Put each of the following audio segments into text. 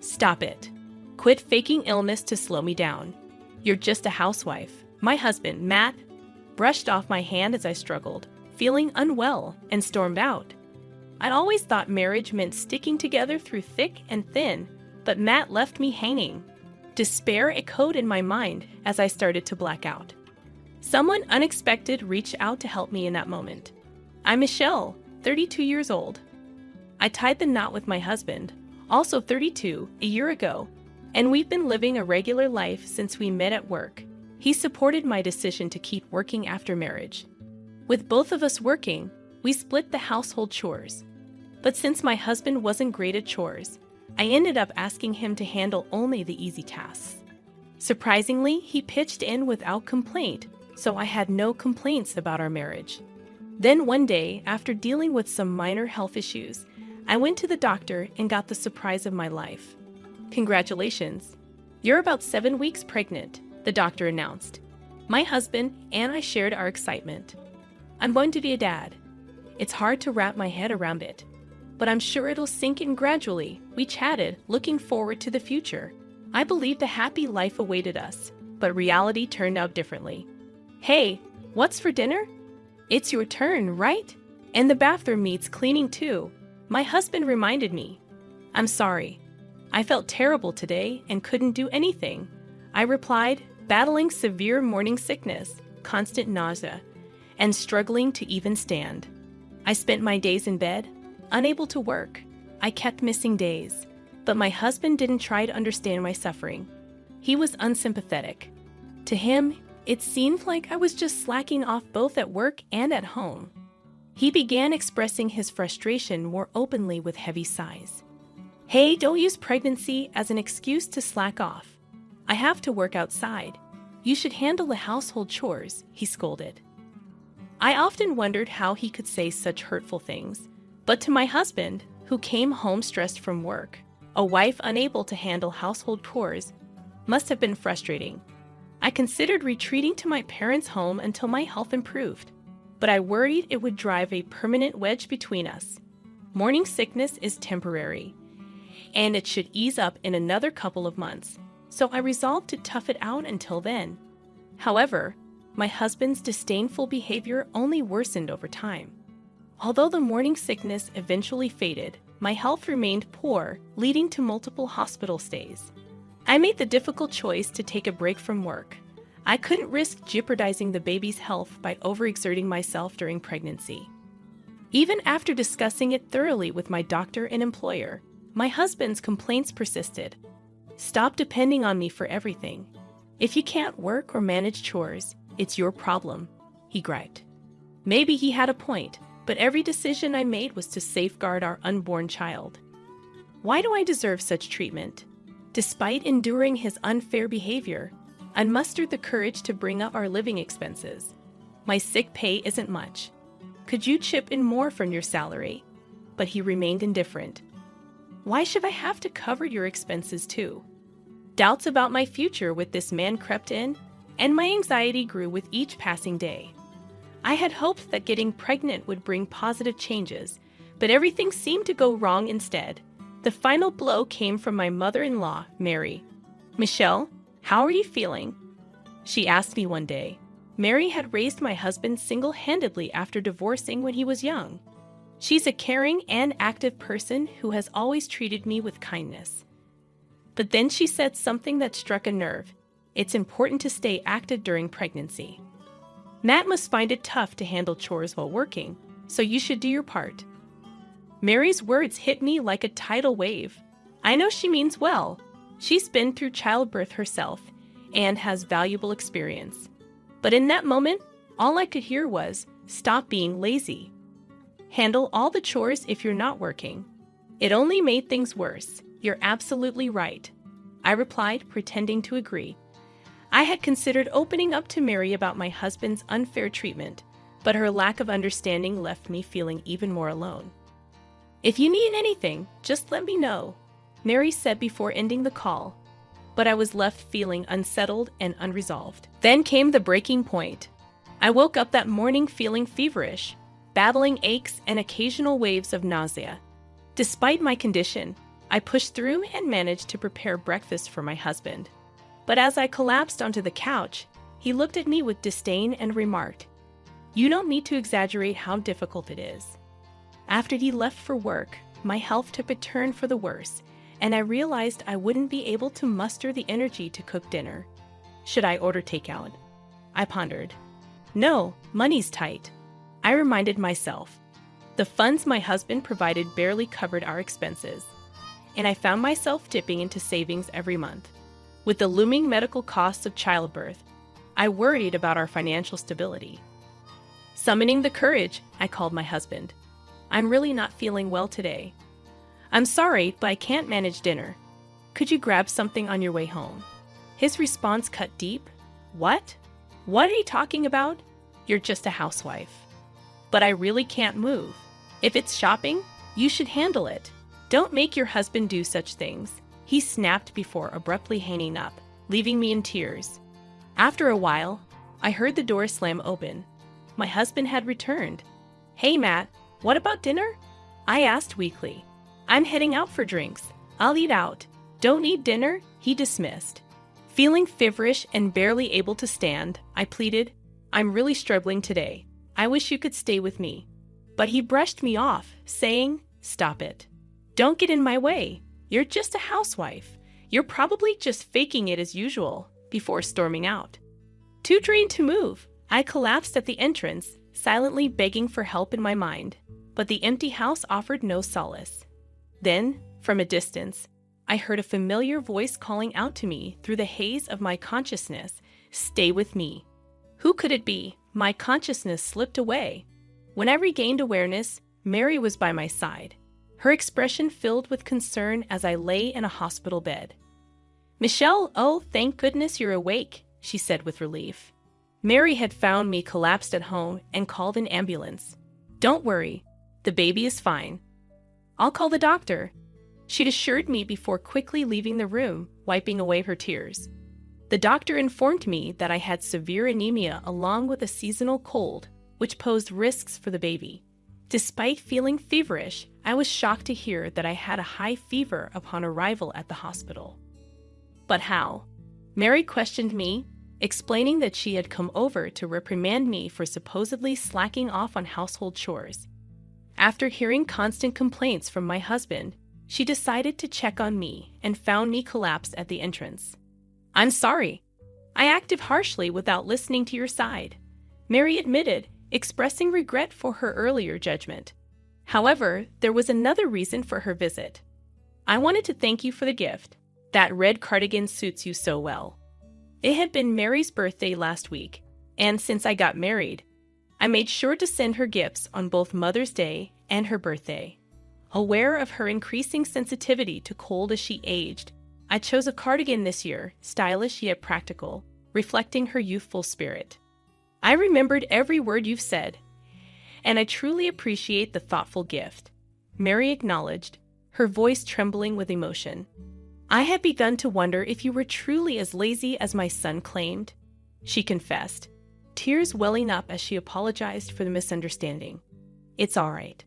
Stop it. Quit faking illness to slow me down. You're just a housewife. My husband, Matt, brushed off my hand as I struggled, feeling unwell, and stormed out. I'd always thought marriage meant sticking together through thick and thin, but Matt left me hanging. Despair echoed in my mind as I started to black out. Someone unexpected reached out to help me in that moment. I'm Michelle, 32 years old. I tied the knot with my husband, also 32, a year ago, and we've been living a regular life since we met at work. He supported my decision to keep working after marriage. With both of us working, we split the household chores. But since my husband wasn't great at chores, I ended up asking him to handle only the easy tasks. Surprisingly, he pitched in without complaint, so I had no complaints about our marriage. Then one day, after dealing with some minor health issues, I went to the doctor and got the surprise of my life. Congratulations. You're about 7 weeks pregnant, the doctor announced. My husband and I shared our excitement. I'm going to be a dad. It's hard to wrap my head around it, but I'm sure it'll sink in gradually. We chatted, looking forward to the future. I believed a happy life awaited us, but reality turned out differently. Hey, what's for dinner? It's your turn, right? And the bathroom needs cleaning too. My husband reminded me. I'm sorry. I felt terrible today and couldn't do anything. I replied, battling severe morning sickness, constant nausea, and struggling to even stand. I spent my days in bed, unable to work. I kept missing days, but my husband didn't try to understand my suffering. He was unsympathetic. To him, it seemed like I was just slacking off both at work and at home. He began expressing his frustration more openly with heavy sighs. Hey, don't use pregnancy as an excuse to slack off. I have to work outside. You should handle the household chores, he scolded. I often wondered how he could say such hurtful things, but to my husband, who came home stressed from work, a wife unable to handle household chores must have been frustrating. I considered retreating to my parents' home until my health improved, but I worried it would drive a permanent wedge between us. Morning sickness is temporary, and it should ease up in another couple of months, so I resolved to tough it out until then. However, my husband's disdainful behavior only worsened over time. Although the morning sickness eventually faded, my health remained poor, leading to multiple hospital stays. I made the difficult choice to take a break from work. I couldn't risk jeopardizing the baby's health by overexerting myself during pregnancy. Even after discussing it thoroughly with my doctor and employer, my husband's complaints persisted. Stop depending on me for everything. If you can't work or manage chores, it's your problem, he griped. Maybe he had a point, but every decision I made was to safeguard our unborn child. Why do I deserve such treatment? Despite enduring his unfair behavior, I mustered the courage to bring up our living expenses. My sick pay isn't much. Could you chip in more from your salary? But he remained indifferent. Why should I have to cover your expenses too? Doubts about my future with this man crept in, and my anxiety grew with each passing day. I had hoped that getting pregnant would bring positive changes, but everything seemed to go wrong instead. The final blow came from my mother-in-law, Mary. Michelle, how are you feeling? She asked me one day. Mary had raised my husband single-handedly after divorcing when he was young. She's a caring and active person who has always treated me with kindness. But then she said something that struck a nerve. It's important to stay active during pregnancy. Matt must find it tough to handle chores while working, so you should do your part. Mary's words hit me like a tidal wave. I know she means well. She's been through childbirth herself and has valuable experience. But in that moment, all I could hear was, stop being lazy. Handle all the chores if you're not working. It only made things worse. You're absolutely right, I replied, pretending to agree. I had considered opening up to Mary about my husband's unfair treatment, but her lack of understanding left me feeling even more alone. If you need anything, just let me know, Mary said before ending the call, but I was left feeling unsettled and unresolved. Then came the breaking point. I woke up that morning feeling feverish, battling aches and occasional waves of nausea. Despite my condition, I pushed through and managed to prepare breakfast for my husband. But as I collapsed onto the couch, he looked at me with disdain and remarked, "You don't need to exaggerate how difficult it is." After he left for work, my health took a turn for the worse, and I realized I wouldn't be able to muster the energy to cook dinner. Should I order takeout? I pondered. No, money's tight. I reminded myself. The funds my husband provided barely covered our expenses, and I found myself dipping into savings every month. With the looming medical costs of childbirth, I worried about our financial stability. Summoning the courage, I called my husband. "I'm really not feeling well today. I'm sorry, but I can't manage dinner. Could you grab something on your way home?" His response cut deep. "What? What are you talking about? You're just a housewife." "But I really can't move. If it's shopping, you should handle it. Don't make your husband do such things," he snapped before abruptly hanging up, leaving me in tears. After a while, I heard the door slam open. My husband had returned. "Hey, Matt, what about dinner?" I asked weakly. "I'm heading out for drinks. I'll eat out. Don't need dinner," he dismissed. Feeling feverish and barely able to stand, I pleaded, "I'm really struggling today. I wish you could stay with me." But he brushed me off, saying, "Stop it. Don't get in my way. You're just a housewife. You're probably just faking it as usual," before storming out. Too drained to move, I collapsed at the entrance, silently begging for help in my mind, but the empty house offered no solace. Then, from a distance, I heard a familiar voice calling out to me through the haze of my consciousness, "Stay with me." Who could it be? My consciousness slipped away. When I regained awareness, Mary was by my side, her expression filled with concern as I lay in a hospital bed. "Michelle, oh, thank goodness you're awake," she said with relief. Mary had found me collapsed at home and called an ambulance. "Don't worry, the baby is fine. I'll call the doctor," she'd assured me before quickly leaving the room, wiping away her tears. The doctor informed me that I had severe anemia along with a seasonal cold, which posed risks for the baby. Despite feeling feverish, I was shocked to hear that I had a high fever upon arrival at the hospital. "But how?" Mary questioned me, explaining that she had come over to reprimand me for supposedly slacking off on household chores. After hearing constant complaints from my husband, she decided to check on me and found me collapsed at the entrance. "I'm sorry. I acted harshly without listening to your side," Mary admitted, expressing regret for her earlier judgment. However, there was another reason for her visit. "I wanted to thank you for the gift. That red cardigan suits you so well." It had been Mary's birthday last week, and since I got married, I made sure to send her gifts on both Mother's Day and her birthday. Aware of her increasing sensitivity to cold as she aged, I chose a cardigan this year, stylish yet practical, reflecting her youthful spirit. "I remembered every word you've said, and I truly appreciate the thoughtful gift," Mary acknowledged, her voice trembling with emotion. "I had begun to wonder if you were truly as lazy as my son claimed," she confessed, tears welling up as she apologized for the misunderstanding. "It's all right.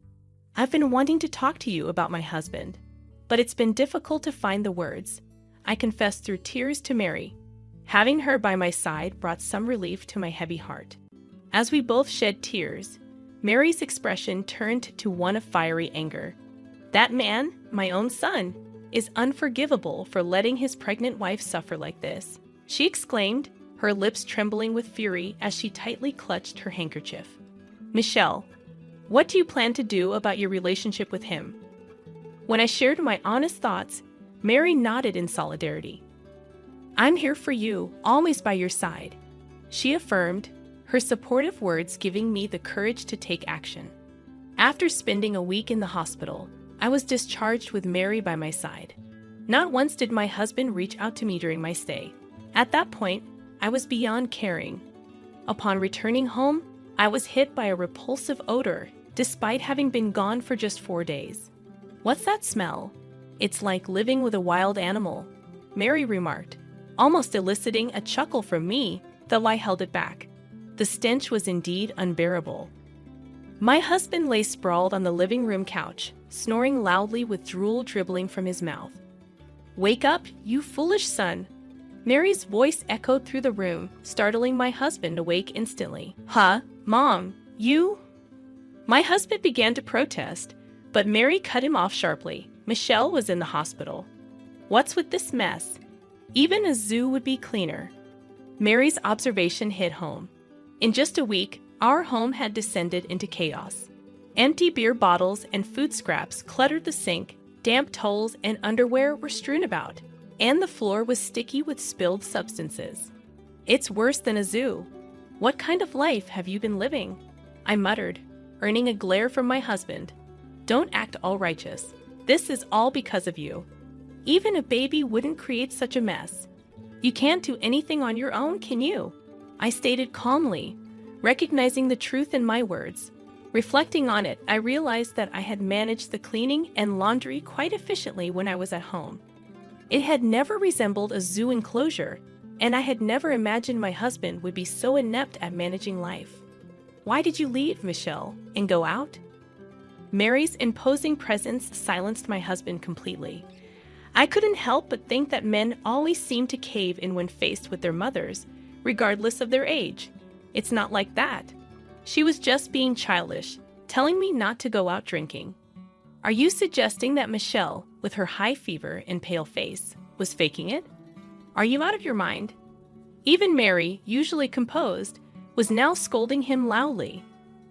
I've been wanting to talk to you about my husband, but it's been difficult to find the words," I confessed through tears to Mary. Having her by my side brought some relief to my heavy heart. As we both shed tears, Mary's expression turned to one of fiery anger. "That man, my own son, is unforgivable for letting his pregnant wife suffer like this," she exclaimed, her lips trembling with fury as she tightly clutched her handkerchief. "Michelle, what do you plan to do about your relationship with him?" When I shared my honest thoughts, Mary nodded in solidarity. "I'm here for you, always by your side," she affirmed, her supportive words giving me the courage to take action. After spending a week in the hospital, I was discharged with Mary by my side. Not once did my husband reach out to me during my stay. At that point, I was beyond caring. Upon returning home, I was hit by a repulsive odor, despite having been gone for just 4 days. "What's that smell?" "It's like living with a wild animal," Mary remarked, almost eliciting a chuckle from me, though I held it back. The stench was indeed unbearable. My husband lay sprawled on the living room couch, snoring loudly with drool dribbling from his mouth. "Wake up, you foolish son!" Mary's voice echoed through the room, startling my husband awake instantly. "Huh, Mom, you?" My husband began to protest, but Mary cut him off sharply. Michelle was in the hospital. "What's with this mess? Even a zoo would be cleaner." Mary's observation hit home. In just a week, our home had descended into chaos. Empty beer bottles and food scraps cluttered the sink, damp towels and underwear were strewn about, and the floor was sticky with spilled substances. "It's worse than a zoo. What kind of life have you been living?" I muttered, earning a glare from my husband. "Don't act all righteous. This is all because of you. Even a baby wouldn't create such a mess. You can't do anything on your own, can you?" I stated calmly, recognizing the truth in my words. Reflecting on it, I realized that I had managed the cleaning and laundry quite efficiently when I was at home. It had never resembled a zoo enclosure, and I had never imagined my husband would be so inept at managing life. "Why did you leave, Michelle, and go out?" Mary's imposing presence silenced my husband completely. I couldn't help but think that men always seem to cave in when faced with their mothers, regardless of their age. It's not like that. She was just being childish, telling me not to go out drinking. "Are you suggesting that Michelle, with her high fever and pale face, was faking it? Are you out of your mind?" Even Mary, usually composed, was now scolding him loudly.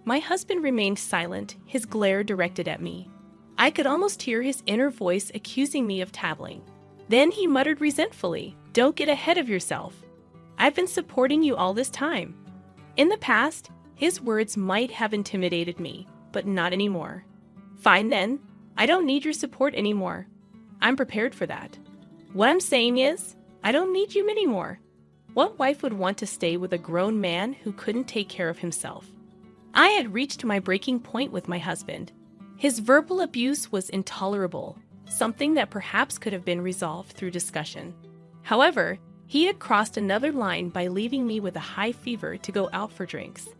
My husband remained silent, his glare directed at me. I could almost hear his inner voice accusing me of tattling. Then he muttered resentfully, "Don't get ahead of yourself. I've been supporting you all this time." In the past, his words might have intimidated me, but not anymore. "Fine then, I don't need your support anymore. I'm prepared for that. What I'm saying is, I don't need you anymore." What wife would want to stay with a grown man who couldn't take care of himself? I had reached my breaking point with my husband. His verbal abuse was intolerable, something that perhaps could have been resolved through discussion. However, he had crossed another line by leaving me with a high fever to go out for drinks.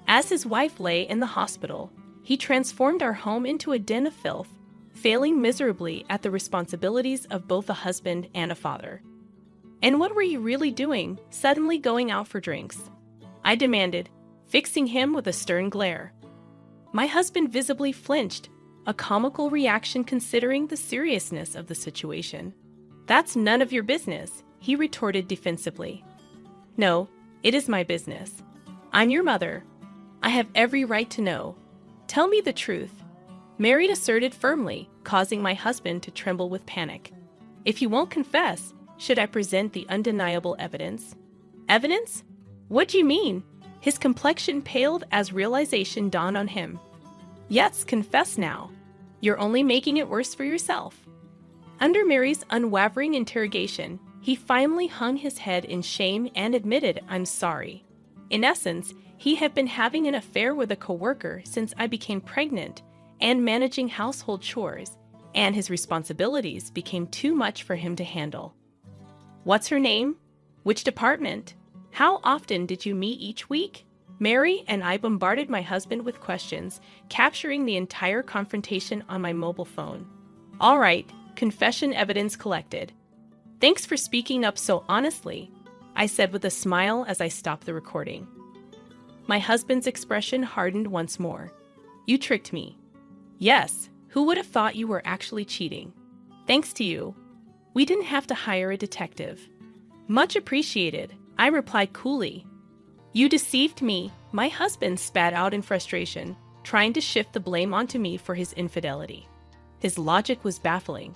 As his wife lay in the hospital, he transformed our home into a den of filth, failing miserably at the responsibilities of both a husband and a father. "And what were you really doing, suddenly going out for drinks?" I demanded, fixing him with a stern glare. My husband visibly flinched, a comical reaction considering the seriousness of the situation. "That's none of your business," he retorted defensively. "No, it is my business. I'm your mother. I have every right to know. Tell me the truth," Mary asserted firmly, causing my husband to tremble with panic. "If you won't confess, should I present the undeniable evidence?" "Evidence? What do you mean?" His complexion paled as realization dawned on him. "Yes, confess now. You're only making it worse for yourself." Under Mary's unwavering interrogation, he finally hung his head in shame and admitted, "I'm sorry." In essence, he had been having an affair with a coworker since I became pregnant and managing household chores, and his responsibilities became too much for him to handle. "What's her name? Which department? How often did you meet each week?" Mary and I bombarded my husband with questions, capturing the entire confrontation on my mobile phone. "All right, confession evidence collected. Thanks for speaking up so honestly," I said with a smile as I stopped the recording. My husband's expression hardened once more. "You tricked me." "Yes, who would have thought you were actually cheating? Thanks to you. We didn't have to hire a detective." "Much appreciated," I replied coolly. "You deceived me," my husband spat out in frustration, trying to shift the blame onto me for his infidelity. His logic was baffling.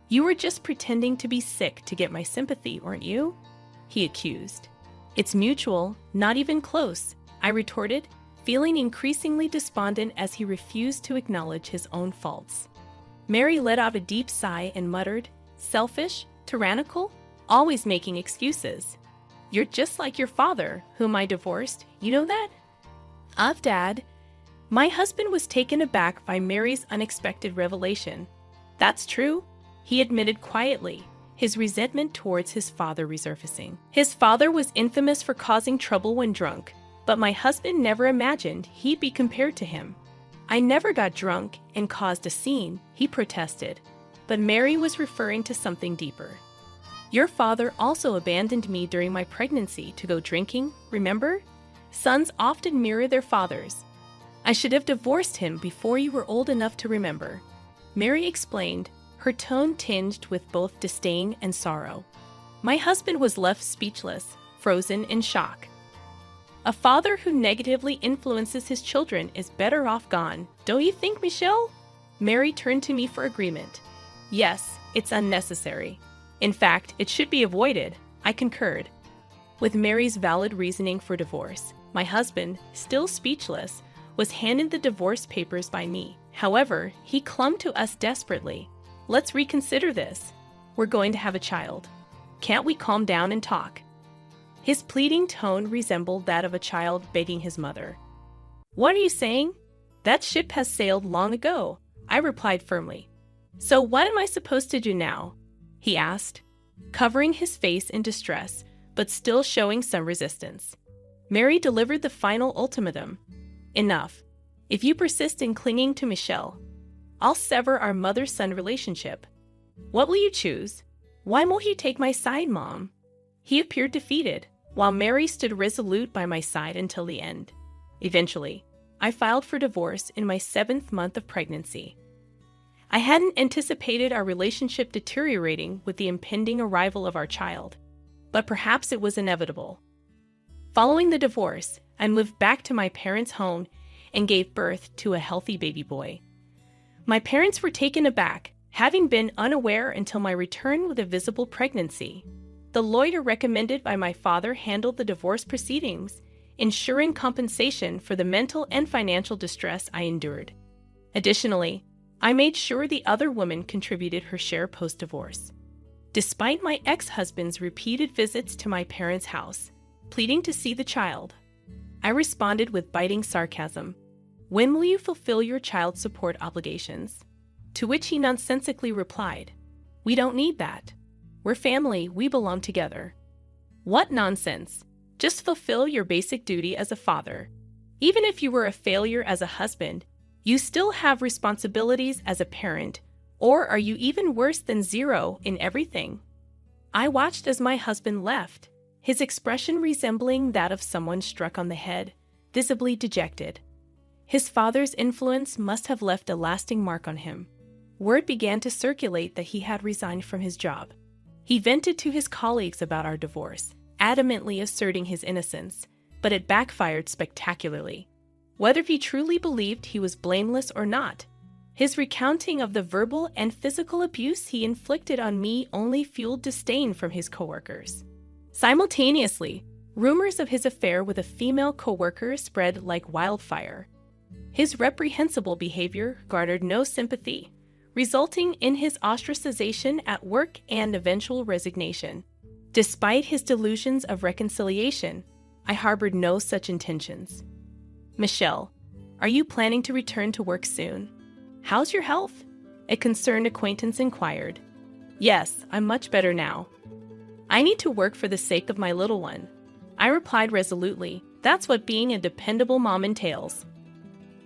"You were just pretending to be sick to get my sympathy, weren't you?" he accused. "It's mutual, not even close," I retorted, feeling increasingly despondent as he refused to acknowledge his own faults. Mary let out a deep sigh and muttered, "Selfish, tyrannical, always making excuses. You're just like your father, whom I divorced, you know that?" Dad." My husband was taken aback by Mary's unexpected revelation. "That's true," he admitted quietly, his resentment towards his father resurfacing. His father was infamous for causing trouble when drunk, but my husband never imagined he'd be compared to him. "I never got drunk and caused a scene," he protested. But Mary was referring to something deeper. "Your father also abandoned me during my pregnancy to go drinking, remember? Sons often mirror their fathers. I should have divorced him before you were old enough to remember," Mary explained, her tone tinged with both disdain and sorrow. My husband was left speechless, frozen in shock. "A father who negatively influences his children is better off gone, don't you think, Michelle?" Mary turned to me for agreement. "Yes, it's unnecessary. In fact, it should be avoided," I concurred. With Mary's valid reasoning for divorce, my husband, still speechless, was handed the divorce papers by me. However, he clung to us desperately. "Let's reconsider this. We're going to have a child. Can't we calm down and talk?" His pleading tone resembled that of a child begging his mother. "What are you saying? That ship has sailed long ago," I replied firmly. "So what am I supposed to do now?" he asked, covering his face in distress, but still showing some resistance. Mary delivered the final ultimatum. "Enough. If you persist in clinging to Michelle, I'll sever our mother-son relationship. What will you choose? Why won't you take my side, Mom?" He appeared defeated, while Mary stood resolute by my side until the end. Eventually, I filed for divorce in my 7th month of pregnancy. I hadn't anticipated our relationship deteriorating with the impending arrival of our child, but perhaps it was inevitable. Following the divorce, I moved back to my parents' home and gave birth to a healthy baby boy. My parents were taken aback, having been unaware until my return with a visible pregnancy. The lawyer recommended by my father handled the divorce proceedings, ensuring compensation for the mental and financial distress I endured. Additionally, I made sure the other woman contributed her share post-divorce. Despite my ex-husband's repeated visits to my parents' house, pleading to see the child, I responded with biting sarcasm. "When will you fulfill your child support obligations?" To which he nonsensically replied, "We don't need that. We're family, we belong together." What nonsense! Just fulfill your basic duty as a father. Even if you were a failure as a husband, you still have responsibilities as a parent, or are you even worse than zero in everything? I watched as my husband left, his expression resembling that of someone struck on the head, visibly dejected. His father's influence must have left a lasting mark on him. Word began to circulate that he had resigned from his job. He vented to his colleagues about our divorce, adamantly asserting his innocence, but it backfired spectacularly. Whether he truly believed he was blameless or not, his recounting of the verbal and physical abuse he inflicted on me only fueled disdain from his coworkers. Simultaneously, rumors of his affair with a female coworker spread like wildfire. His reprehensible behavior garnered no sympathy, resulting in his ostracization at work and eventual resignation. Despite his delusions of reconciliation, I harbored no such intentions. "Michelle, are you planning to return to work soon? How's your health?" a concerned acquaintance inquired. "Yes, I'm much better now. I need to work for the sake of my little one," I replied resolutely. "That's what being a dependable mom entails."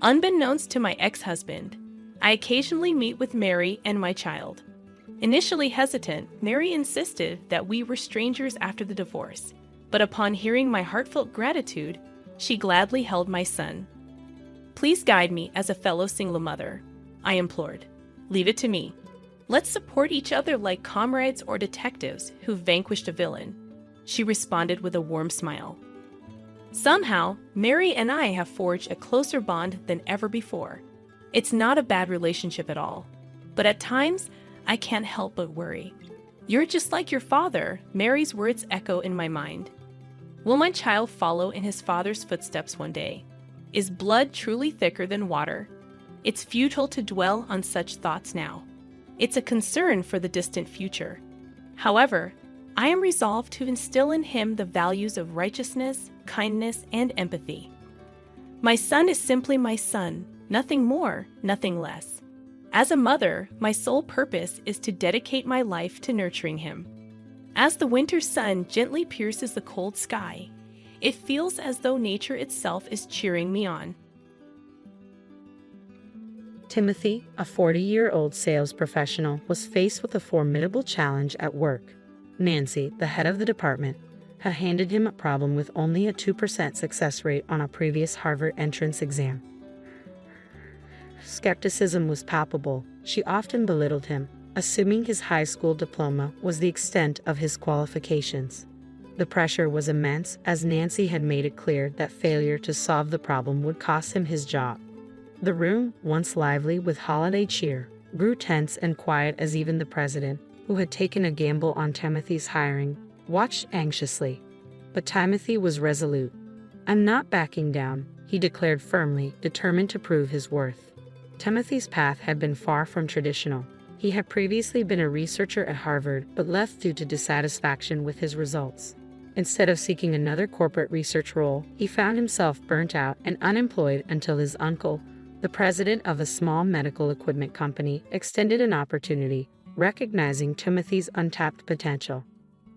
Unbeknownst to my ex-husband, I occasionally meet with Mary and my child. Initially hesitant, Mary insisted that we were strangers after the divorce, but upon hearing my heartfelt gratitude, she gladly held my son. "Please guide me as a fellow single mother," I implored. "Leave it to me. Let's support each other like comrades or detectives who vanquished a villain," she responded with a warm smile. Somehow, Mary and I have forged a closer bond than ever before. It's not a bad relationship at all, but at times, I can't help but worry. "You're just like your father," Mary's words echo in my mind. Will my child follow in his father's footsteps one day? Is blood truly thicker than water? It's futile to dwell on such thoughts now. It's a concern for the distant future. However, I am resolved to instill in him the values of righteousness, kindness, and empathy. My son is simply my son, nothing more, nothing less. As a mother, my sole purpose is to dedicate my life to nurturing him. As the winter sun gently pierces the cold sky, it feels as though nature itself is cheering me on. Timothy, a 40-year-old sales professional, was faced with a formidable challenge at work. Nancy, the head of the department, had handed him a problem with only a 2% success rate on a previous Harvard entrance exam. Skepticism was palpable. She often belittled him, assuming his high school diploma was the extent of his qualifications. The pressure was immense, as Nancy had made it clear that failure to solve the problem would cost him his job. The room, once lively with holiday cheer, grew tense and quiet as even the president, who had taken a gamble on Timothy's hiring, watched anxiously. But Timothy was resolute. "I'm not backing down," he declared firmly, determined to prove his worth. Timothy's path had been far from traditional. He had previously been a researcher at Harvard, but left due to dissatisfaction with his results. Instead of seeking another corporate research role, he found himself burnt out and unemployed until his uncle, the president of a small medical equipment company, extended an opportunity, recognizing Timothy's untapped potential.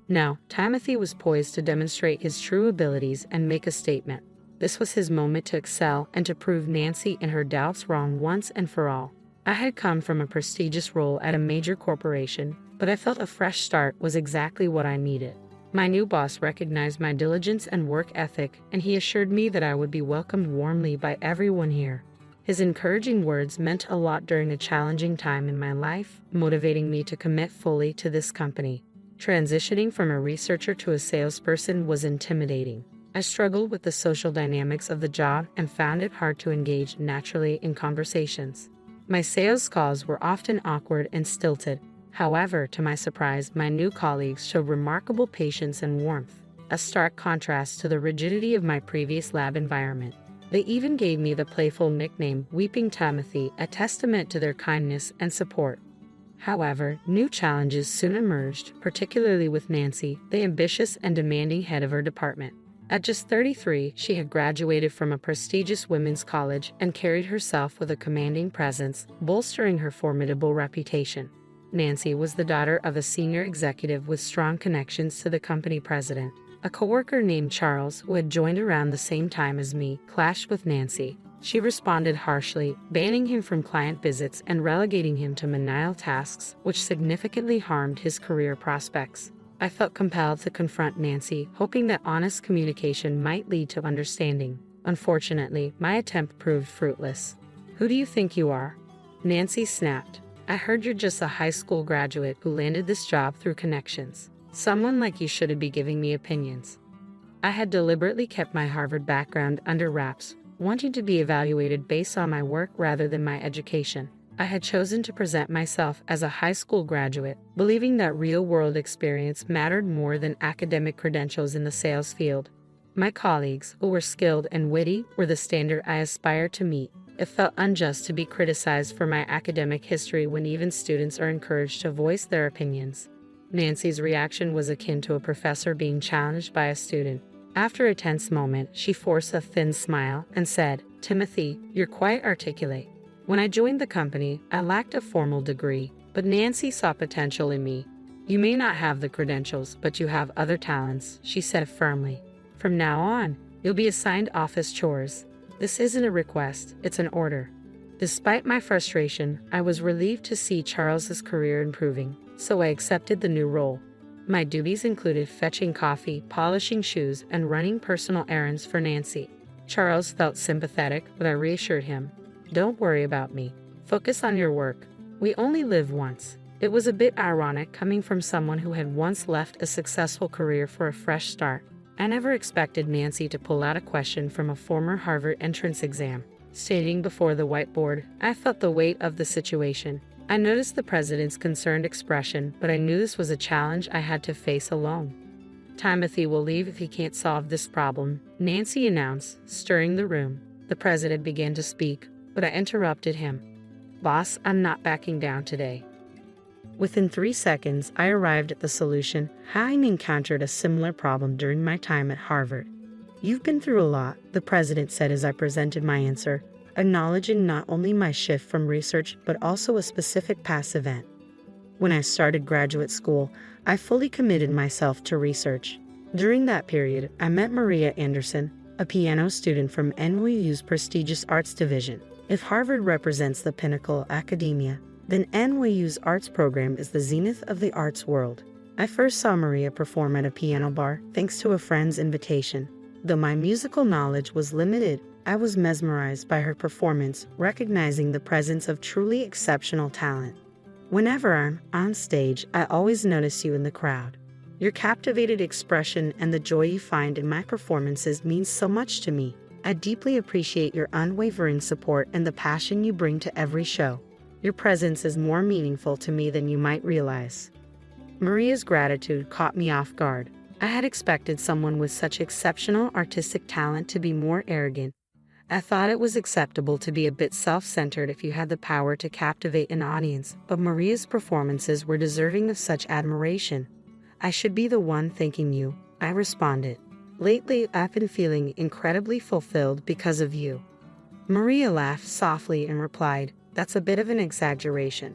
Now, Timothy was poised to demonstrate his true abilities and make a statement. This was his moment to excel and to prove Nancy and her doubts wrong once and for all. "I had come from a prestigious role at a major corporation, but I felt a fresh start was exactly what I needed. My new boss recognized my diligence and work ethic, and he assured me that I would be welcomed warmly by everyone here." His encouraging words meant a lot during a challenging time in my life, motivating me to commit fully to this company. Transitioning from a researcher to a salesperson was intimidating. I struggled with the social dynamics of the job and found it hard to engage naturally in conversations. My sales calls were often awkward and stilted. However, to my surprise, my new colleagues showed remarkable patience and warmth, a stark contrast to the rigidity of my previous lab environment. They even gave me the playful nickname Weeping Timothy, a testament to their kindness and support. However, new challenges soon emerged, particularly with Nancy, the ambitious and demanding head of her department. At just 33, she had graduated from a prestigious women's college and carried herself with a commanding presence, bolstering her formidable reputation. Nancy was the daughter of a senior executive with strong connections to the company president. A coworker named Charles, who had joined around the same time as me, clashed with Nancy. She responded harshly, banning him from client visits and relegating him to menial tasks, which significantly harmed his career prospects. I felt compelled to confront Nancy, hoping that honest communication might lead to understanding. Unfortunately, my attempt proved fruitless. "Who do you think you are?" Nancy snapped. "I heard you're just a high school graduate who landed this job through connections. Someone like you shouldn't be giving me opinions." I had deliberately kept my Harvard background under wraps, wanting to be evaluated based on my work rather than my education. I had chosen to present myself as a high school graduate, believing that real-world experience mattered more than academic credentials in the sales field. My colleagues, who were skilled and witty, were the standard I aspired to meet. It felt unjust to be criticized for my academic history when even students are encouraged to voice their opinions. Nancy's reaction was akin to a professor being challenged by a student. After a tense moment, she forced a thin smile and said, "Timothy, you're quite articulate. When I joined the company, I lacked a formal degree, but Nancy saw potential in me. You may not have the credentials, but you have other talents," she said firmly. "From now on, you'll be assigned office chores. This isn't a request, it's an order." Despite my frustration, I was relieved to see Charles's career improving, so I accepted the new role. My duties included fetching coffee, polishing shoes, and running personal errands for Nancy. Charles felt sympathetic, but I reassured him, "Don't worry about me. Focus on your work. We only live once." It was a bit ironic coming from someone who had once left a successful career for a fresh start. I never expected Nancy to pull out a question from a former Harvard entrance exam. Standing before the whiteboard, I felt the weight of the situation. I noticed the president's concerned expression, but I knew this was a challenge I had to face alone. "Timothy will leave if he can't solve this problem," Nancy announced, stirring the room. The president began to speak, but I interrupted him. "Boss, I'm not backing down today." Within 3 seconds, I arrived at the solution, having encountered a similar problem during my time at Harvard. "You've been through a lot," the president said as I presented my answer, acknowledging not only my shift from research but also a specific past event. When I started graduate school, I fully committed myself to research. During that period, I met Maria Anderson, a piano student from NYU's prestigious arts division. If Harvard represents the pinnacle of academia, then NYU's arts program is the zenith of the arts world. I first saw Maria perform at a piano bar thanks to a friend's invitation. Though my musical knowledge was limited, I was mesmerized by her performance, recognizing the presence of truly exceptional talent. Whenever I'm on stage, I always notice you in the crowd. Your captivated expression and the joy you find in my performances means so much to me. I deeply appreciate your unwavering support and the passion you bring to every show. Your presence is more meaningful to me than you might realize. Maria's gratitude caught me off guard. I had expected someone with such exceptional artistic talent to be more arrogant. I thought it was acceptable to be a bit self-centered if you had the power to captivate an audience, but Maria's performances were deserving of such admiration. I should be the one thanking you, I responded. Lately, I've been feeling incredibly fulfilled because of you. Maria laughed softly and replied, "That's a bit of an exaggeration."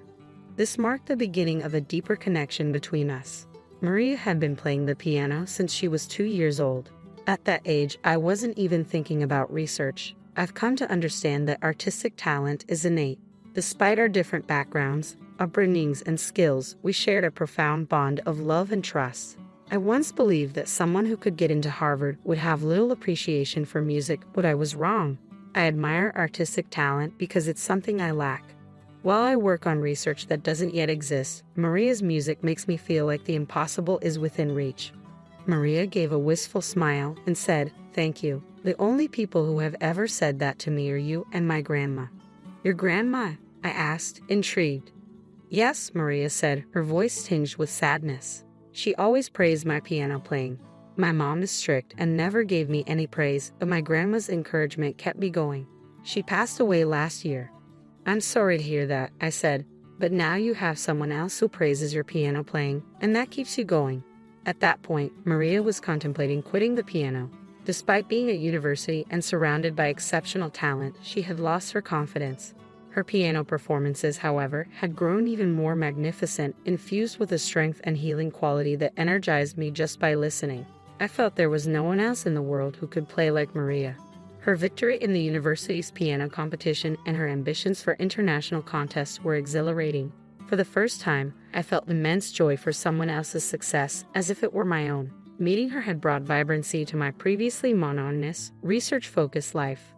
This marked the beginning of a deeper connection between us. Maria had been playing the piano since she was 2 years old. At that age, I wasn't even thinking about research. I've come to understand that artistic talent is innate. Despite our different backgrounds, upbringings, and skills, we shared a profound bond of love and trust. I once believed that someone who could get into Harvard would have little appreciation for music, but I was wrong. I admire artistic talent because it's something I lack. While I work on research that doesn't yet exist, Maria's music makes me feel like the impossible is within reach. Maria gave a wistful smile and said, "Thank you. The only people who have ever said that to me are you and my grandma." "Your grandma?" I asked, intrigued. "Yes," Maria said, her voice tinged with sadness. "She always praised my piano playing. My mom is strict and never gave me any praise, but my grandma's encouragement kept me going. She passed away last year." "I'm sorry to hear that," I said, "but now you have someone else who praises your piano playing, and that keeps you going." At that point, Maria was contemplating quitting the piano. Despite being at university and surrounded by exceptional talent, she had lost her confidence. Her piano performances, however, had grown even more magnificent, infused with a strength and healing quality that energized me just by listening. I felt there was no one else in the world who could play like Maria. Her victory in the university's piano competition and her ambitions for international contests were exhilarating. For the first time, I felt immense joy for someone else's success, as if it were my own. Meeting her had brought vibrancy to my previously monotonous, research-focused life.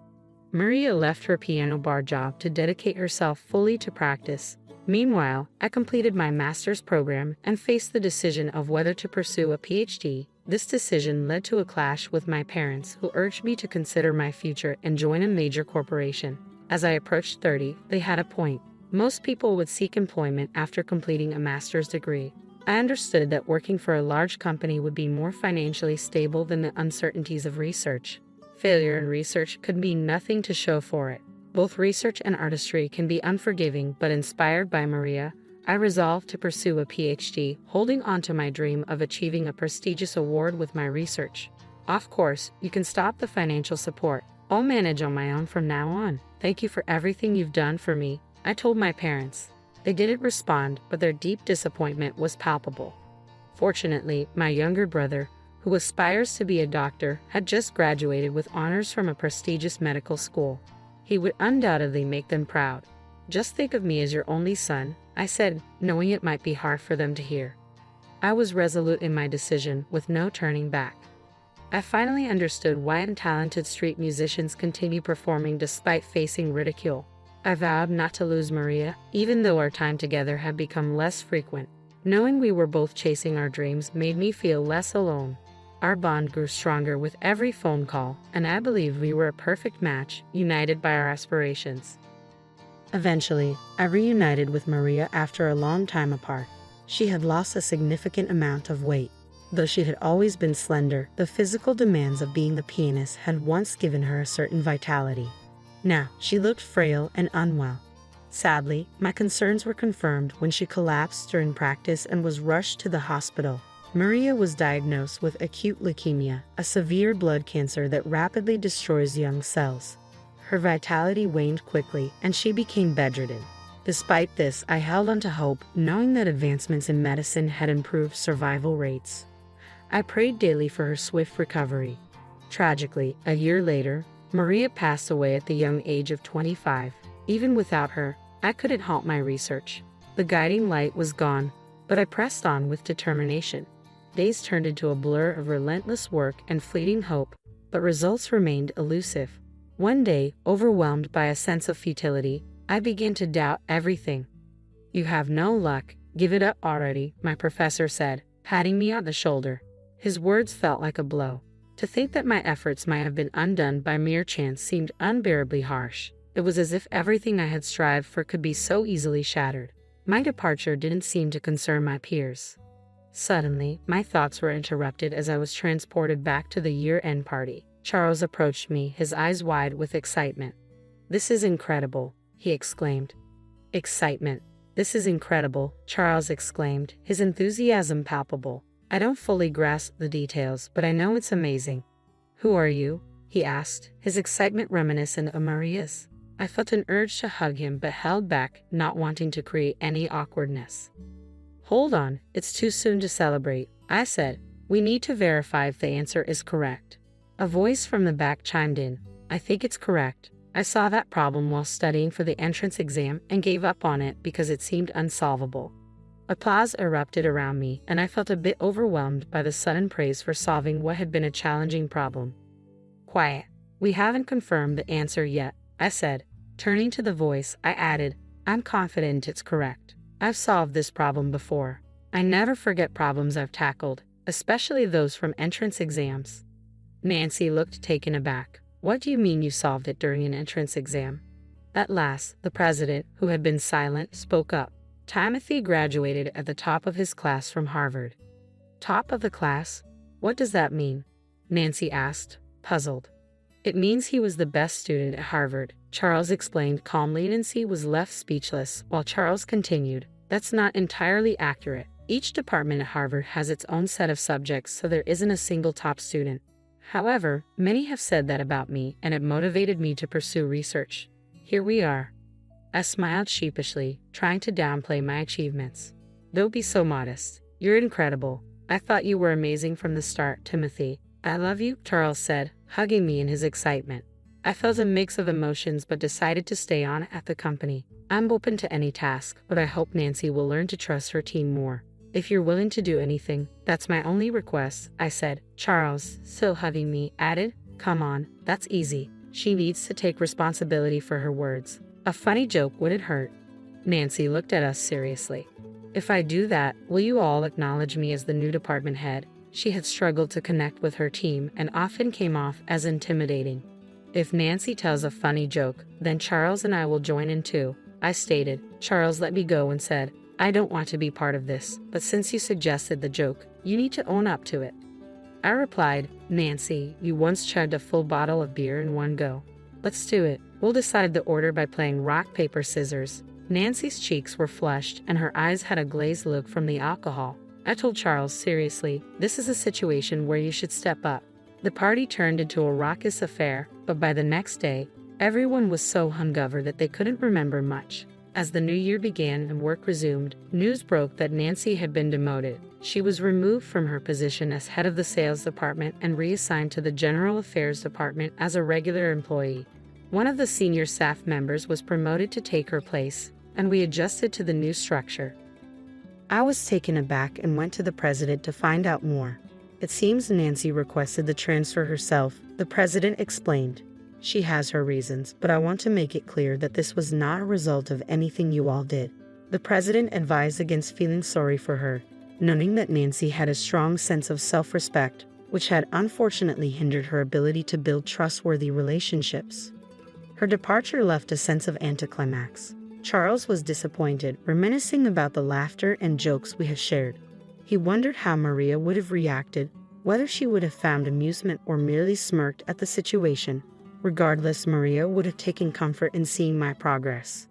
Maria left her piano bar job to dedicate herself fully to practice. Meanwhile, I completed my master's program and faced the decision of whether to pursue a PhD. This decision led to a clash with my parents, who urged me to consider my future and join a major corporation. As I approached 30, they had a point. Most people would seek employment after completing a master's degree. I understood that working for a large company would be more financially stable than the uncertainties of research. Failure in research could mean nothing to show for it. Both research and artistry can be unforgiving, but inspired by Maria, I resolved to pursue a PhD, holding on to my dream of achieving a prestigious award with my research. Of course, you can stop the financial support. I'll manage on my own from now on. Thank you for everything you've done for me, I told my parents. They didn't respond, but their deep disappointment was palpable. Fortunately, my younger brother, who aspires to be a doctor, had just graduated with honors from a prestigious medical school. He would undoubtedly make them proud. "Just think of me as your only son," I said, knowing it might be hard for them to hear. I was resolute in my decision, with no turning back. I finally understood why untalented street musicians continue performing despite facing ridicule. I vowed not to lose Maria, even though our time together had become less frequent. Knowing we were both chasing our dreams made me feel less alone. Our bond grew stronger with every phone call, and I believed we were a perfect match, united by our aspirations. Eventually, I reunited with Maria after a long time apart. She had lost a significant amount of weight. Though she had always been slender, the physical demands of being the pianist had once given her a certain vitality. Now, she looked frail and unwell. Sadly, my concerns were confirmed when she collapsed during practice and was rushed to the hospital. Maria was diagnosed with acute leukemia, a severe blood cancer that rapidly destroys young cells. Her vitality waned quickly, and she became bedridden. Despite this, I held on to hope, knowing that advancements in medicine had improved survival rates. I prayed daily for her swift recovery. Tragically, a year later, Maria passed away at the young age of 25. Even without her, I couldn't halt my research. The guiding light was gone, but I pressed on with determination. Days turned into a blur of relentless work and fleeting hope, but results remained elusive. One day, overwhelmed by a sense of futility, I began to doubt everything. "You have no luck, give it up already," my professor said, patting me on the shoulder. His words felt like a blow. To think that my efforts might have been undone by mere chance seemed unbearably harsh. It was as if everything I had strived for could be so easily shattered. My departure didn't seem to concern my peers. Suddenly, my thoughts were interrupted as I was transported back to the year-end party. Charles approached me, his eyes wide with excitement. "This is incredible," he exclaimed. "Excitement. This is incredible," Charles exclaimed, his enthusiasm palpable. "I don't fully grasp the details, but I know it's amazing." "Who are you?" he asked, his excitement reminiscent of Maria's. I felt an urge to hug him but held back, not wanting to create any awkwardness. "Hold on, it's too soon to celebrate," I said. "We need to verify if the answer is correct." A voice from the back chimed in. "I think it's correct. I saw that problem while studying for the entrance exam and gave up on it because it seemed unsolvable." Applause erupted around me, and I felt a bit overwhelmed by the sudden praise for solving what had been a challenging problem. "Quiet. We haven't confirmed the answer yet," I said. Turning to the voice, I added, "I'm confident it's correct. I've solved this problem before. I never forget problems I've tackled, especially those from entrance exams." Nancy looked taken aback. "What do you mean you solved it during an entrance exam?" At last, the president, who had been silent, spoke up. "Timothy graduated at the top of his class from Harvard." "Top of the class? What does that mean?" Nancy asked, puzzled. "It means he was the best student at Harvard," Charles explained calmly. Nancy was left speechless, while Charles continued, "That's not entirely accurate. Each department at Harvard has its own set of subjects, so there isn't a single top student. However, many have said that about me, and it motivated me to pursue research. Here we are." I smiled sheepishly, trying to downplay my achievements. "Don't be so modest. You're incredible. I thought you were amazing from the start, Timothy." "I love you," Charles said, hugging me in his excitement. I felt a mix of emotions but decided to stay on at the company. "I'm open to any task, but I hope Nancy will learn to trust her team more. If you're willing to do anything, that's my only request," I said. Charles, still hugging me, added, "Come on, that's easy. She needs to take responsibility for her words. A funny joke wouldn't hurt." Nancy looked at us seriously. "If I do that, will you all acknowledge me as the new department head?" She had struggled to connect with her team and often came off as intimidating. "If Nancy tells a funny joke, then Charles and I will join in too," I stated. Charles let me go and said, "I don't want to be part of this, but since you suggested the joke, you need to own up to it." I replied, "Nancy, you once chugged a full bottle of beer in one go. Let's do it. We'll decide the order by playing rock, paper, scissors." Nancy's cheeks were flushed and her eyes had a glazed look from the alcohol. I told Charles seriously, "This is a situation where you should step up." The party turned into a raucous affair, but by the next day, everyone was so hungover that they couldn't remember much. As the new year began and work resumed, news broke that Nancy had been demoted. She was removed from her position as head of the sales department and reassigned to the general affairs department as a regular employee. One of the senior staff members was promoted to take her place, and we adjusted to the new structure. I was taken aback and went to the president to find out more. "It seems Nancy requested the transfer herself," the president explained. "She has her reasons, but I want to make it clear that this was not a result of anything you all did." The president advised against feeling sorry for her, noting that Nancy had a strong sense of self-respect, which had unfortunately hindered her ability to build trustworthy relationships. Her departure left a sense of anticlimax. Charles was disappointed, reminiscing about the laughter and jokes we had shared. He wondered how Maria would have reacted, whether she would have found amusement or merely smirked at the situation. Regardless, Maria would have taken comfort in seeing my progress.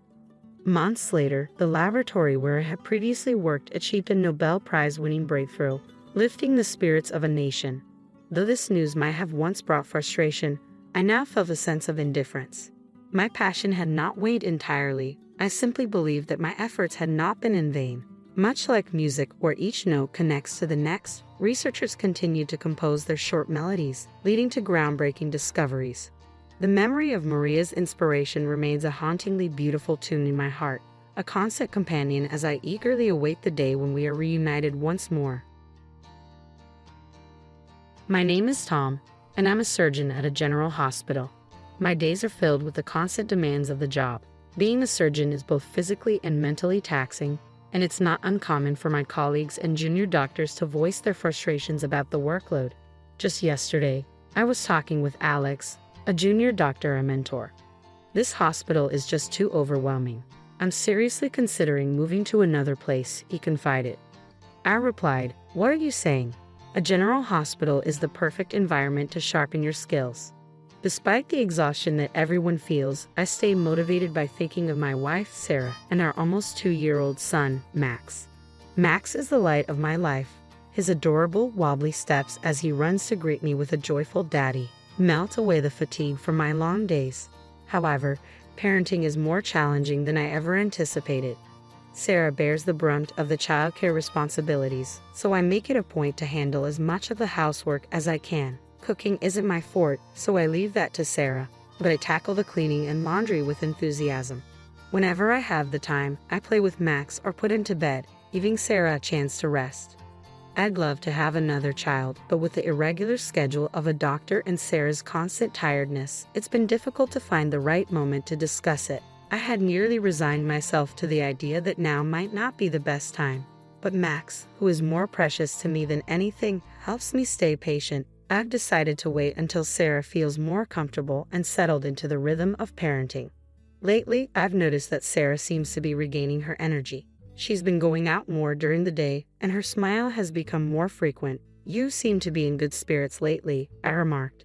Months later, the laboratory where I had previously worked achieved a Nobel Prize-winning breakthrough, lifting the spirits of a nation. Though this news might have once brought frustration, I now felt a sense of indifference. My passion had not waned entirely. I simply believed that my efforts had not been in vain. Much like music, where each note connects to the next, researchers continued to compose their short melodies, leading to groundbreaking discoveries. The memory of Maria's inspiration remains a hauntingly beautiful tune in my heart, a constant companion as I eagerly await the day when we are reunited once more. My name is Tom, and I'm a surgeon at a general hospital. My days are filled with the constant demands of the job. Being a surgeon is both physically and mentally taxing, and it's not uncommon for my colleagues and junior doctors to voice their frustrations about the workload. Just yesterday, I was talking with Alex, a junior doctor I mentor. This hospital is just too overwhelming. I'm seriously considering moving to another place, he confided. I replied, "What are you saying? A general hospital is the perfect environment to sharpen your skills." Despite the exhaustion that everyone feels, I stay motivated by thinking of my wife, Sarah, and our almost 2-year-old son, Max. Max is the light of my life. His adorable, wobbly steps as he runs to greet me with a joyful daddy melt away the fatigue from my long days. However, parenting is more challenging than I ever anticipated. Sarah bears the brunt of the childcare responsibilities, so I make it a point to handle as much of the housework as I can. Cooking isn't my forte, so I leave that to Sarah, but I tackle the cleaning and laundry with enthusiasm. Whenever I have the time, I play with Max or put him to bed, giving Sarah a chance to rest. I'd love to have another child, but with the irregular schedule of a doctor and Sarah's constant tiredness, it's been difficult to find the right moment to discuss it. I had nearly resigned myself to the idea that now might not be the best time. But Max, who is more precious to me than anything, helps me stay patient. I've decided to wait until Sarah feels more comfortable and settled into the rhythm of parenting. Lately, I've noticed that Sarah seems to be regaining her energy. She's been going out more during the day, and her smile has become more frequent. "You seem to be in good spirits lately," I remarked.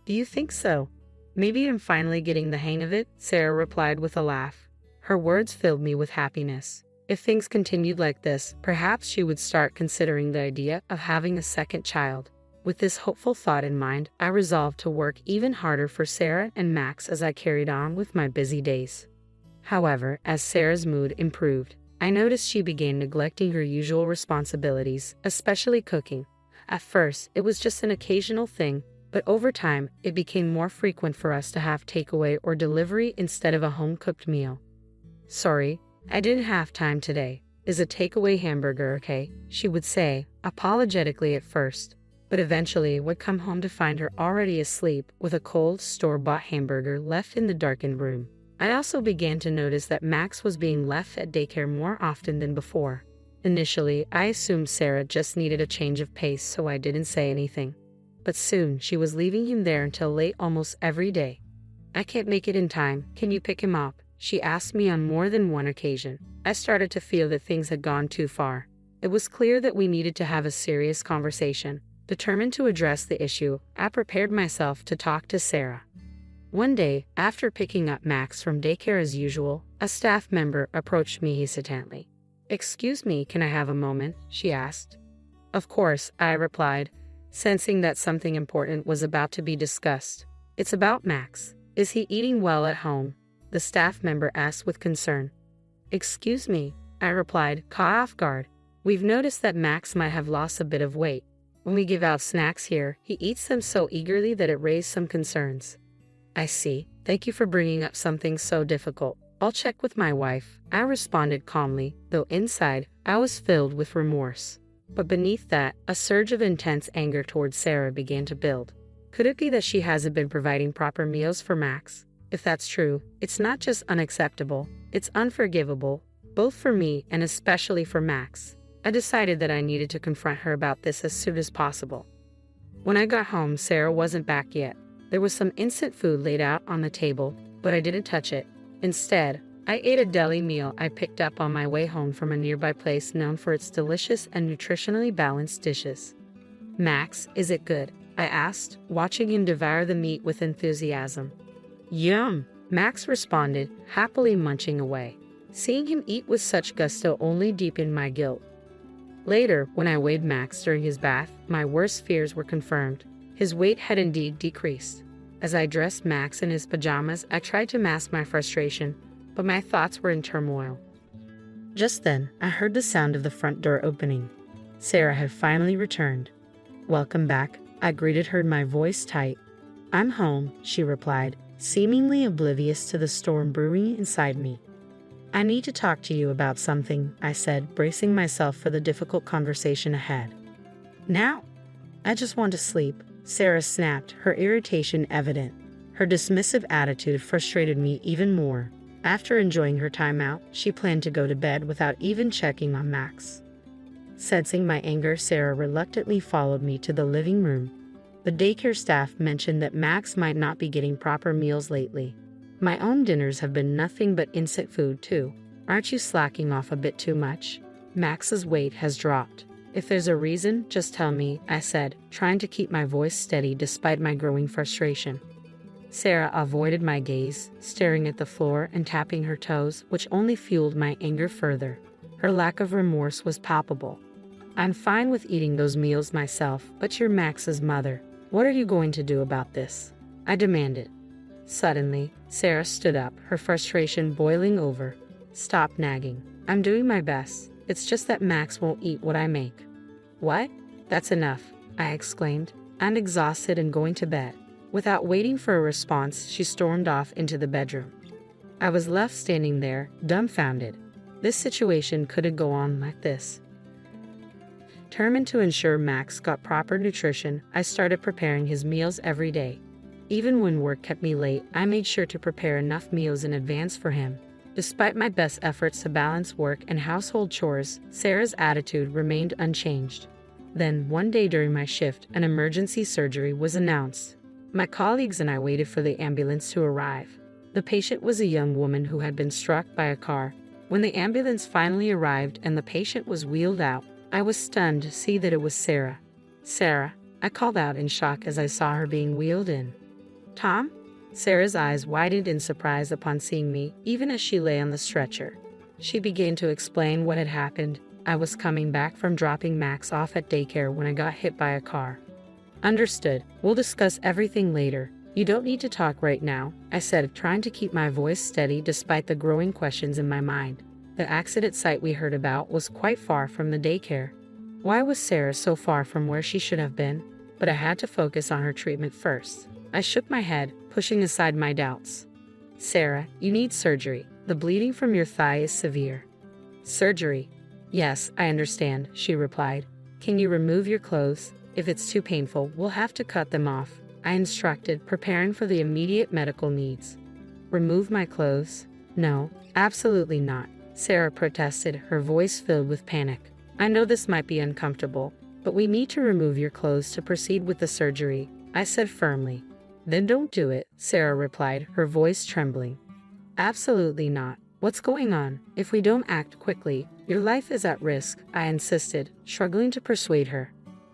"Do you think so?" "Maybe I'm finally getting the hang of it," Sarah replied with a laugh. Her words filled me with happiness. If things continued like this, perhaps she would start considering the idea of having a second child. With this hopeful thought in mind, I resolved to work even harder for Sarah and Max as I carried on with my busy days. However, as Sarah's mood improved, I noticed she began neglecting her usual responsibilities, especially cooking. At first, it was just an occasional thing, but over time, it became more frequent for us to have takeaway or delivery instead of a home-cooked meal. "Sorry, I didn't have time today. Is a takeaway hamburger okay?" she would say, apologetically at first, but eventually would come home to find her already asleep with a cold, store-bought hamburger left in the darkened room. I also began to notice that Max was being left at daycare more often than before. Initially, I assumed Sarah just needed a change of pace, so I didn't say anything. But soon, she was leaving him there until late almost every day. "I can't make it in time. Can you pick him up?" she asked me on more than one occasion. I started to feel that things had gone too far. It was clear that we needed to have a serious conversation. Determined to address the issue, I prepared myself to talk to Sarah. One day, after picking up Max from daycare as usual, a staff member approached me hesitantly. "Excuse me, can I have a moment?" she asked. "Of course," I replied, sensing that something important was about to be discussed. "It's about Max. Is he eating well at home?" the staff member asked with concern. "Excuse me," I replied, caught off guard. "We've noticed that Max might have lost a bit of weight. When we give out snacks here, he eats them so eagerly that it raised some concerns." "I see. Thank you for bringing up something so difficult. I'll check with my wife," I responded calmly, though inside, I was filled with remorse. But beneath that, a surge of intense anger towards Sarah began to build. Could it be that she hasn't been providing proper meals for Max? If that's true, it's not just unacceptable, it's unforgivable, both for me and especially for Max. I decided that I needed to confront her about this as soon as possible. When I got home, Sarah wasn't back yet. There was some instant food laid out on the table, but I didn't touch it. Instead, I ate a deli meal I picked up on my way home from a nearby place known for its delicious and nutritionally balanced dishes. "Max, is it good?" I asked, watching him devour the meat with enthusiasm. "Yum," Max responded, happily munching away. Seeing him eat with such gusto only deepened my guilt. Later, when I weighed Max during his bath, my worst fears were confirmed. His weight had indeed decreased. As I dressed Max in his pajamas, I tried to mask my frustration, but my thoughts were in turmoil. Just then, I heard the sound of the front door opening. Sarah had finally returned. "Welcome back," I greeted her, my voice tight. "I'm home," she replied, seemingly oblivious to the storm brewing inside me. "I need to talk to you about something," I said, bracing myself for the difficult conversation ahead. "Now? I just want to sleep," Sarah snapped, her irritation evident. Her dismissive attitude frustrated me even more. After enjoying her time out, she planned to go to bed without even checking on Max. Sensing my anger, Sarah reluctantly followed me to the living room. The daycare staff mentioned that Max might not be getting proper meals lately. "My own dinners have been nothing but instant food too. Aren't you slacking off a bit too much? Max's weight has dropped. If there's a reason, just tell me," I said, trying to keep my voice steady despite my growing frustration. Sarah avoided my gaze, staring at the floor and tapping her toes, which only fueled my anger further. Her lack of remorse was palpable. "I'm fine with eating those meals myself, but you're Max's mother. What are you going to do about this?" I demanded. Suddenly, Sarah stood up, her frustration boiling over. "Stop nagging. I'm doing my best. It's just that Max won't eat what I make." "What? That's enough," I exclaimed. "I'm exhausted and going to bed." Without waiting for a response, she stormed off into the bedroom. I was left standing there, dumbfounded. This situation couldn't go on like this. Determined to ensure Max got proper nutrition, I started preparing his meals every day. Even when work kept me late, I made sure to prepare enough meals in advance for him. Despite my best efforts to balance work and household chores, Sarah's attitude remained unchanged. Then, one day during my shift, an emergency surgery was announced. My colleagues and I waited for the ambulance to arrive. The patient was a young woman who had been struck by a car. When the ambulance finally arrived and the patient was wheeled out, I was stunned to see that it was Sarah. "Sarah," I called out in shock as I saw her being wheeled in. "Tom?" Sarah's eyes widened in surprise upon seeing me, even as she lay on the stretcher. She began to explain what had happened. "I was coming back from dropping Max off at daycare when I got hit by a car." "Understood. We'll discuss everything later. You don't need to talk right now," I said, trying to keep my voice steady despite the growing questions in my mind. The accident site we heard about was quite far from the daycare. Why was Sarah so far from where she should have been? But I had to focus on her treatment first. I shook my head, pushing aside my doubts. "Sarah, you need surgery. The bleeding from your thigh is severe." "Surgery?" "Yes, I understand," she replied. "Can you remove your clothes? If it's too painful, we'll have to cut them off," I instructed, preparing for the immediate medical needs. "Remove my clothes?" "No, absolutely not," Sarah protested, her voice filled with panic. "I know this might be uncomfortable, but we need to remove your clothes to proceed with the surgery," I said firmly. "Then don't do it," Sarah replied, her voice trembling. "Absolutely not. What's going on? If we don't act quickly, your life is at risk," I insisted, struggling to persuade her.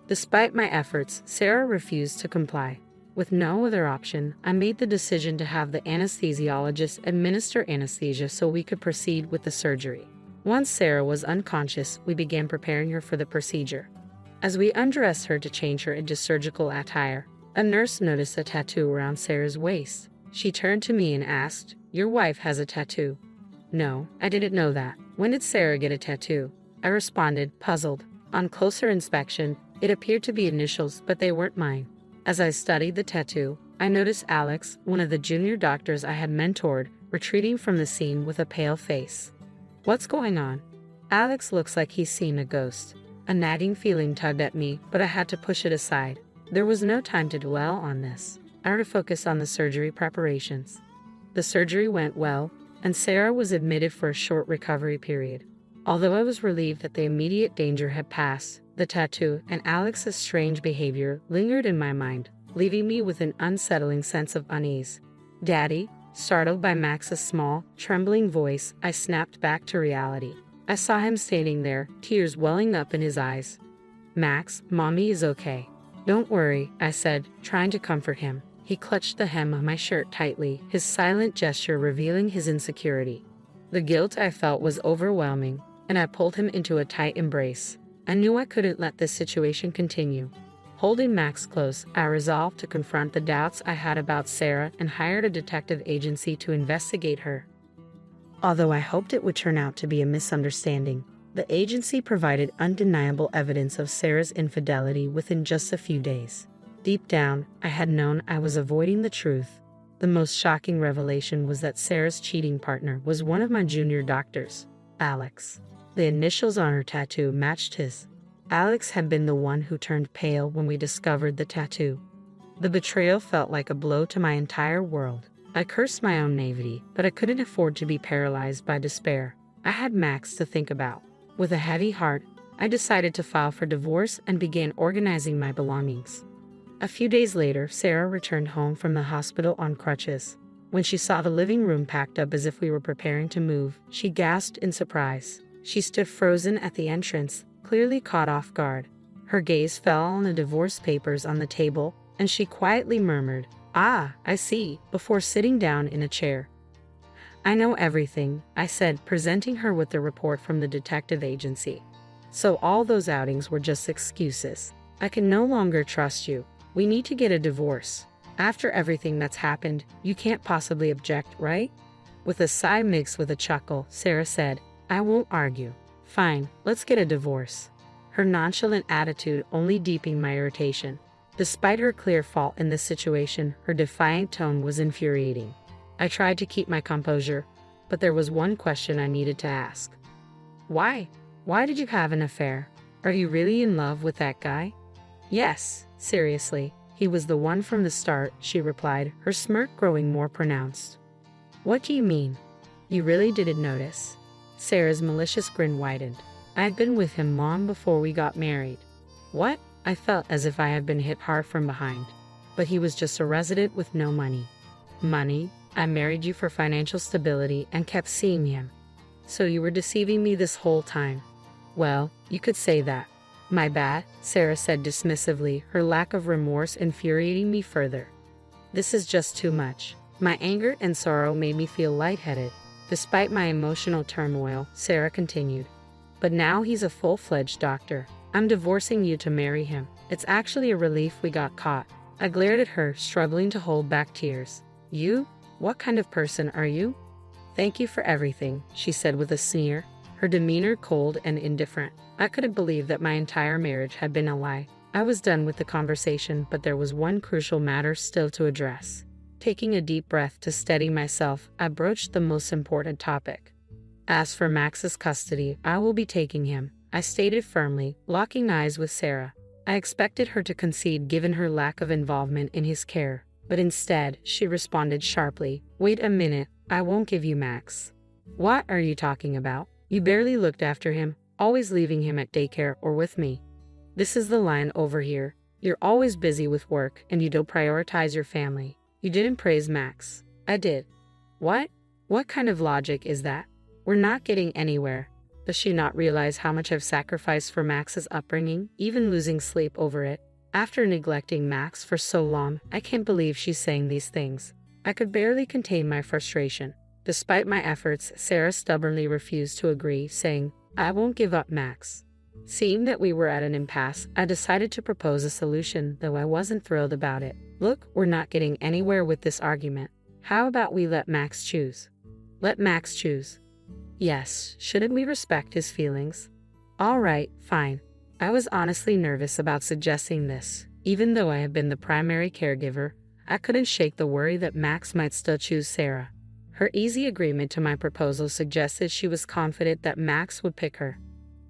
Despite my efforts, Sarah refused to comply. With no other option, I made the decision to have the anesthesiologist administer anesthesia so we could proceed with the surgery. Once Sarah was unconscious, we began preparing her for the procedure. As we undressed her to change her into surgical attire, a nurse noticed a tattoo around Sarah's waist. She turned to me and asked, "Your wife has a tattoo?" "No, I didn't know that. When did Sarah get a tattoo?" I responded, puzzled. On closer inspection, it appeared to be initials, but they weren't mine. As I studied the tattoo, I noticed Alex, one of the junior doctors I had mentored, retreating from the scene with a pale face. "What's going on?" "Alex looks like he's seen a ghost." A nagging feeling tugged at me, but I had to push it aside. There was no time to dwell on this. I had to focus on the surgery preparations. The surgery went well, and Sarah was admitted for a short recovery period. Although I was relieved that the immediate danger had passed, the tattoo and Alex's strange behavior lingered in my mind, leaving me with an unsettling sense of unease. "Daddy?" Startled by Max's small, trembling voice, I snapped back to reality. I saw him standing there, tears welling up in his eyes. "Max, Mommy is okay." "Don't worry," I said, trying to comfort him. He clutched the hem of my shirt tightly, his silent gesture revealing his insecurity. The guilt I felt was overwhelming, and I pulled him into a tight embrace. I knew I couldn't let this situation continue. Holding Max close, I resolved to confront the doubts I had about Sarah and hired a detective agency to investigate her. Although I hoped it would turn out to be a misunderstanding, the agency provided undeniable evidence of Sarah's infidelity within just a few days. Deep down, I had known I was avoiding the truth. The most shocking revelation was that Sarah's cheating partner was one of my junior doctors, Alex. The initials on her tattoo matched his. Alex had been the one who turned pale when we discovered the tattoo. The betrayal felt like a blow to my entire world. I cursed my own naivety, but I couldn't afford to be paralyzed by despair. I had Max to think about. With a heavy heart, I decided to file for divorce and began organizing my belongings. A few days later, Sarah returned home from the hospital on crutches. When she saw the living room packed up as if we were preparing to move, she gasped in surprise. She stood frozen at the entrance, clearly caught off guard. Her gaze fell on the divorce papers on the table, and she quietly murmured, "Ah, I see," before sitting down in a chair. "I know everything," I said, presenting her with the report from the detective agency. "So all those outings were just excuses. I can no longer trust you. We need to get a divorce. After everything that's happened, you can't possibly object, right?" With a sigh mixed with a chuckle, Sarah said, "I won't argue. Fine, let's get a divorce." Her nonchalant attitude only deepened my irritation. Despite her clear fault in this situation, her defiant tone was infuriating. I tried to keep my composure, but there was one question I needed to ask. "Why? Why did you have an affair? Are you really in love with that guy?" "Yes, seriously. He was the one from the start," she replied, her smirk growing more pronounced. "What do you mean? You really didn't notice?" Sarah's malicious grin widened. "I had been with him long before we got married." "What?" I felt as if I had been hit hard from behind. "But he was just a resident with no money." "Money? I married you for financial stability and kept seeing him. So you were deceiving me this whole time." "Well, you could say that." "My bad," Sarah said dismissively, her lack of remorse infuriating me further. "This is just too much." My anger and sorrow made me feel lightheaded. Despite my emotional turmoil, Sarah continued, "But now he's a full-fledged doctor. I'm divorcing you to marry him. It's actually a relief we got caught." I glared at her, struggling to hold back tears. "You? What kind of person are you?" "Thank you for everything," she said with a sneer, her demeanor cold and indifferent. I couldn't believe that my entire marriage had been a lie. I was done with the conversation, but there was one crucial matter still to address. Taking a deep breath to steady myself, I broached the most important topic. "As for Max's custody, I will be taking him," I stated firmly, locking eyes with Sarah. I expected her to concede given her lack of involvement in his care, but instead, she responded sharply, "Wait a minute, I won't give you Max." "What are you talking about? You barely looked after him, always leaving him at daycare or with me." "This is the line over here. You're always busy with work and you don't prioritize your family. You didn't praise Max." "I did." "What? What kind of logic is that? We're not getting anywhere." Does she not realize how much I've sacrificed for Max's upbringing, even losing sleep over it? After neglecting Max for so long, I can't believe she's saying these things. I could barely contain my frustration. Despite my efforts, Sarah stubbornly refused to agree, saying, "I won't give up Max." Seeing that we were at an impasse, I decided to propose a solution, though I wasn't thrilled about it. "Look, we're not getting anywhere with this argument. How about we let Max choose?" "Let Max choose?" "Yes, shouldn't we respect his feelings?" "All right, fine." I was honestly nervous about suggesting this. Even though I have been the primary caregiver, I couldn't shake the worry that Max might still choose Sarah. Her easy agreement to my proposal suggested she was confident that Max would pick her.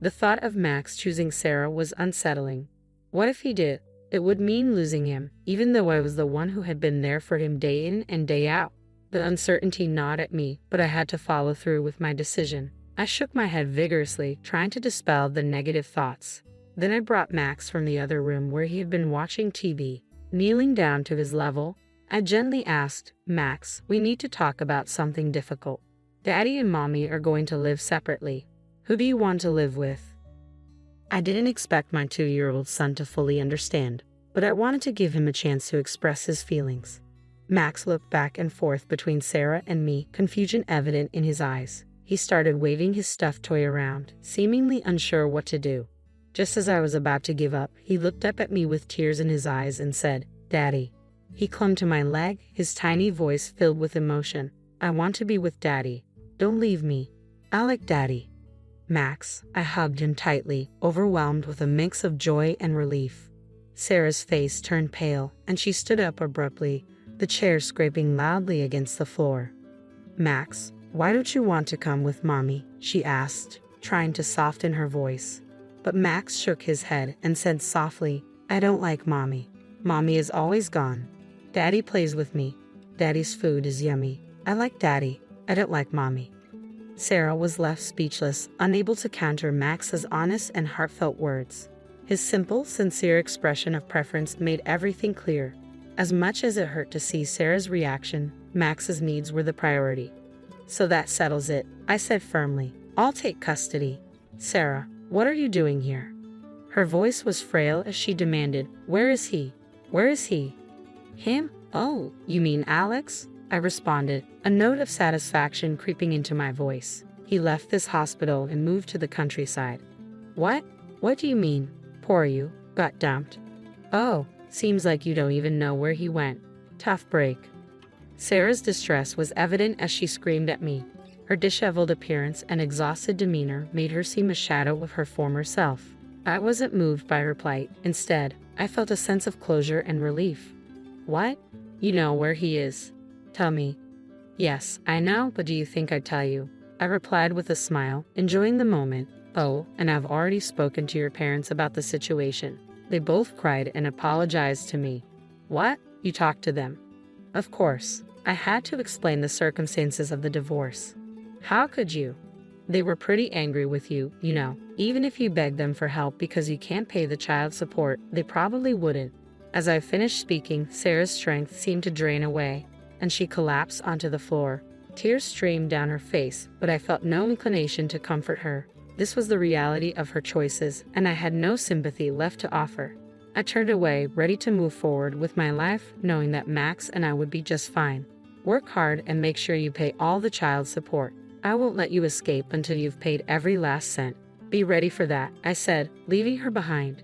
The thought of Max choosing Sarah was unsettling. What if he did? It would mean losing him, even though I was the one who had been there for him day in and day out. The uncertainty gnawed at me, but I had to follow through with my decision. I shook my head vigorously, trying to dispel the negative thoughts. Then I brought Max from the other room where he had been watching TV. Kneeling down to his level, I gently asked, "Max, we need to talk about something difficult. Daddy and Mommy are going to live separately. Who do you want to live with?" I didn't expect my 2-year-old son to fully understand, but I wanted to give him a chance to express his feelings. Max looked back and forth between Sarah and me, confusion evident in his eyes. He started waving his stuffed toy around, seemingly unsure what to do. Just as I was about to give up, he looked up at me with tears in his eyes and said, "Daddy." He clung to my leg, his tiny voice filled with emotion. "I want to be with Daddy. Don't leave me. I like Daddy." "Max," I hugged him tightly, overwhelmed with a mix of joy and relief. Sarah's face turned pale, and she stood up abruptly, the chair scraping loudly against the floor. "Max, why don't you want to come with Mommy?" she asked, trying to soften her voice. But Max shook his head and said softly, "I don't like Mommy. Mommy is always gone. Daddy plays with me. Daddy's food is yummy. I like Daddy. I don't like Mommy." Sarah was left speechless, unable to counter Max's honest and heartfelt words. His simple, sincere expression of preference made everything clear. As much as it hurt to see Sarah's reaction, Max's needs were the priority. "So that settles it," I said firmly. "I'll take custody." "Sarah, what are you doing here?" Her voice was frail as she demanded, "Where is he? Where is he?" "Him? Oh, you mean Alex?" I responded, a note of satisfaction creeping into my voice. "He left this hospital and moved to the countryside." "What? What do you mean? Poor you, got dumped." "Oh, seems like you don't even know where he went. Tough break." Sarah's distress was evident as she screamed at me. Her disheveled appearance and exhausted demeanor made her seem a shadow of her former self. I wasn't moved by her plight. Instead, I felt a sense of closure and relief. "What? You know where he is? Tell me." "Yes, I know, but do you think I'd tell you?" I replied with a smile, enjoying the moment. "Oh, and I've already spoken to your parents about the situation. They both cried and apologized to me." "What? You talked to them?" "Of course. I had to explain the circumstances of the divorce." "How could you?" "They were pretty angry with you, you know. Even if you begged them for help because you can't pay the child support, they probably wouldn't." As I finished speaking, Sarah's strength seemed to drain away, and she collapsed onto the floor. Tears streamed down her face, but I felt no inclination to comfort her. This was the reality of her choices, and I had no sympathy left to offer. I turned away, ready to move forward with my life, knowing that Max and I would be just fine. "Work hard and make sure you pay all the child support. I won't let you escape until you've paid every last cent. Be ready for that," I said, leaving her behind.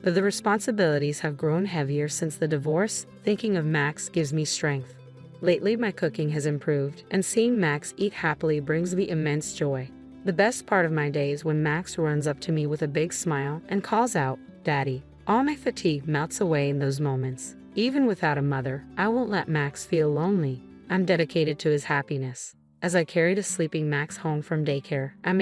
But the responsibilities have grown heavier since the divorce. Thinking of Max gives me strength. Lately, my cooking has improved, and seeing Max eat happily brings me immense joy. The best part of my day is when Max runs up to me with a big smile and calls out, "Daddy." All my fatigue melts away in those moments. Even without a mother, I won't let Max feel lonely. I'm dedicated to his happiness. As I carried a sleeping Max home from daycare, I